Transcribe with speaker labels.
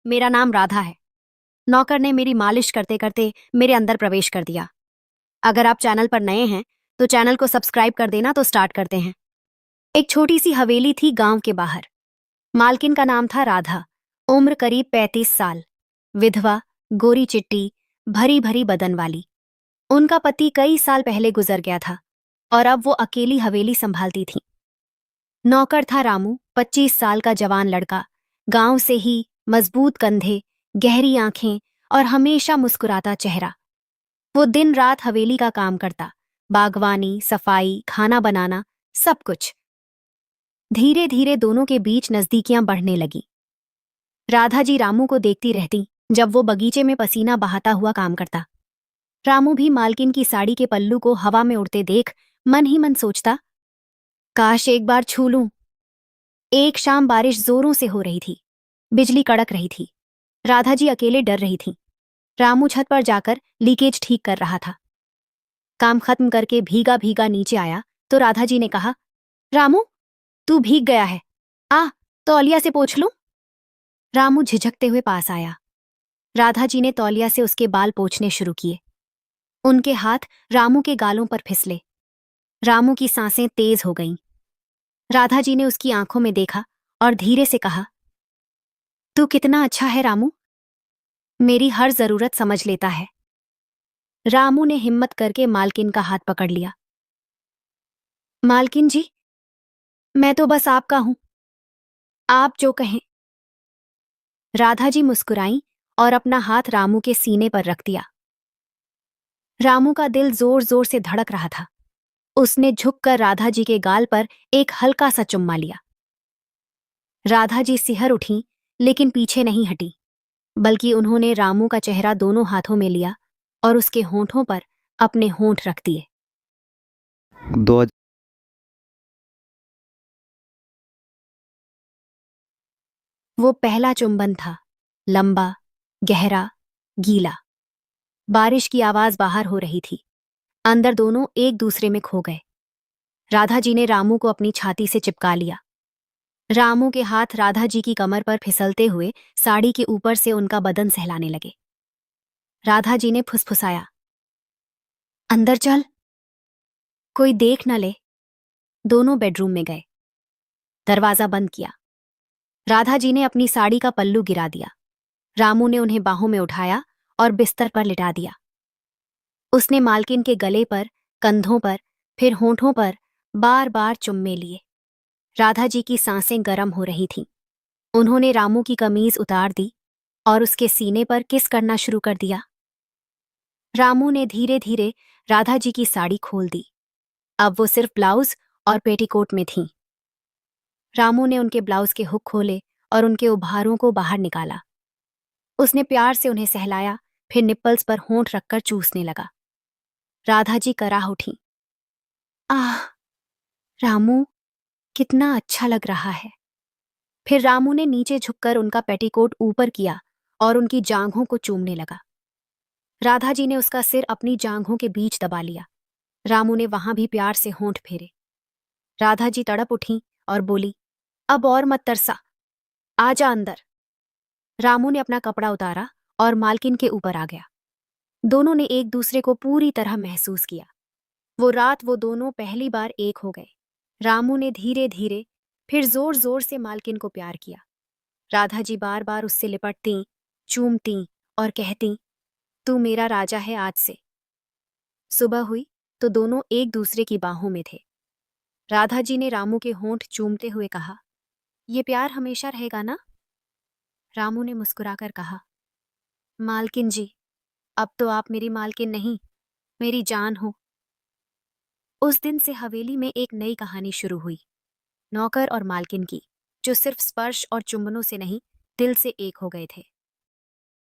Speaker 1: मेरा नाम राधा है। नौकर ने मेरी मालिश करते करते मेरे अंदर प्रवेश कर दिया। अगर आप चैनल पर नए हैं तो चैनल को सब्सक्राइब कर देना। तो स्टार्ट करते हैं। एक छोटी सी हवेली थी गांव के बाहर। मालकिन का नाम था राधा। उम्र करीब 35 साल। विधवा, गोरी चिट्टी, भरी भरी बदन वाली। उनका पति कई साल पहले गुजर गया था और अब वो अकेली हवेली संभालती थी। नौकर था रामू, 25 साल का जवान लड़का। गांव से ही, मजबूत कंधे, गहरी आंखें और हमेशा मुस्कुराता चेहरा। वो दिन रात हवेली का काम करता, बागवानी, सफाई, खाना बनाना, सब कुछ। धीरे धीरे दोनों के बीच नजदीकियां बढ़ने लगी। राधा जी रामू को देखती रहती जब वो बगीचे में पसीना बहाता हुआ काम करता। रामू भी मालकिन की साड़ी के पल्लू को हवा में उड़ते देख मन ही मन सोचता, काश एक बार छू लूं। एक शाम बारिश जोरों से हो रही थी। बिजली कड़क रही थी। राधा जी अकेले डर रही थीं। रामू छत पर जाकर लीकेज ठीक कर रहा था। काम खत्म करके भीगा भीगा नीचे आया तो राधा जी ने कहा, रामू, तू भीग गया है। आ, तौलिया से पोंछ लूं? रामू झिझकते हुए पास आया। राधा जी ने तौलिया से उसके बाल पोंछने शुरू किए। उनके हाथ रामू के गालों पर फिसले। रामू की सांसें तेज हो गईं। राधा जी ने उसकी आंखों में देखा और धीरे से कहा, तू कितना अच्छा है रामू, मेरी हर जरूरत समझ लेता है। रामू ने हिम्मत करके मालकिन का हाथ पकड़ लिया। मालकिन जी, मैं तो बस आपका हूं, आप जो कहें। राधा जी मुस्कुराईं और अपना हाथ रामू के सीने पर रख दिया। रामू का दिल जोर जोर से धड़क रहा था। उसने झुककर राधा जी के गाल पर एक हल्का सा चुम्मा लिया। राधा जी सिहर उठीं, लेकिन पीछे नहीं हटी, बल्कि उन्होंने रामू का चेहरा दोनों हाथों में लिया और उसके होंठों पर अपने होंठ रख दिए।
Speaker 2: दो
Speaker 1: वो पहला चुंबन था, लंबा, गहरा, गीला। बारिश की आवाज बाहर हो रही थी। अंदर दोनों एक दूसरे में खो गए। राधा जी ने रामू को अपनी छाती से चिपका लिया। रामू के हाथ राधा जी की कमर पर फिसलते हुए साड़ी के ऊपर से उनका बदन सहलाने लगे। राधा जी ने फुसफुसाया, अंदर चल, कोई देख न ले। दोनों बेडरूम में गए। दरवाजा बंद किया। राधा जी ने अपनी साड़ी का पल्लू गिरा दिया। रामू ने उन्हें बाहों में उठाया और बिस्तर पर लिटा दिया। उसने मालकिन के गले पर, कंधों पर, फिर होंठों पर बार बार चुम्मे लिए। राधा जी की सांसें गर्म हो रही थीं। उन्होंने रामू की कमीज उतार दी और उसके सीने पर किस करना शुरू कर दिया। रामू ने धीरे धीरे राधा जी की साड़ी खोल दी। अब वो सिर्फ ब्लाउज और पेटीकोट में थीं। रामू ने उनके ब्लाउज के हुक खोले और उनके उभारों को बाहर निकाला। उसने प्यार से उन्हें सहलाया, फिर निप्पल्स पर होंठ रखकर चूसने लगा। राधा जी कराह उठी। आह, रामू, कितना अच्छा लग रहा है। फिर रामू ने नीचे झुककर उनका पेटीकोट ऊपर किया और उनकी जांघों को चूमने लगा। राधा जी ने उसका सिर अपनी जांघों के बीच दबा लिया। रामू ने वहां भी प्यार से होंठ फेरे। राधा जी तड़प उठी और बोली, अब और मत तरसा, आजा अंदर। रामू ने अपना कपड़ा उतारा और मालकिन के ऊपर आ गया। दोनों ने एक दूसरे को पूरी तरह महसूस किया। वो रात वो दोनों पहली बार एक हो गए। रामू ने धीरे धीरे, फिर जोर जोर से मालकिन को प्यार किया। राधा जी बार बार उससे लिपटती, चूमती और कहती, तू मेरा राजा है आज से। सुबह हुई तो दोनों एक दूसरे की बाहों में थे। राधा जी ने रामू के होंठ चूमते हुए कहा, ये प्यार हमेशा रहेगा ना? रामू ने मुस्कुराकर कहा, मालकिन जी, अब तो आप मेरी मालकिन नहीं, मेरी जान हो। उस दिन से हवेली में एक नई कहानी शुरू हुई, नौकर और मालकिन की, जो सिर्फ स्पर्श और चुंबनों से नहीं, दिल से एक हो गए थे।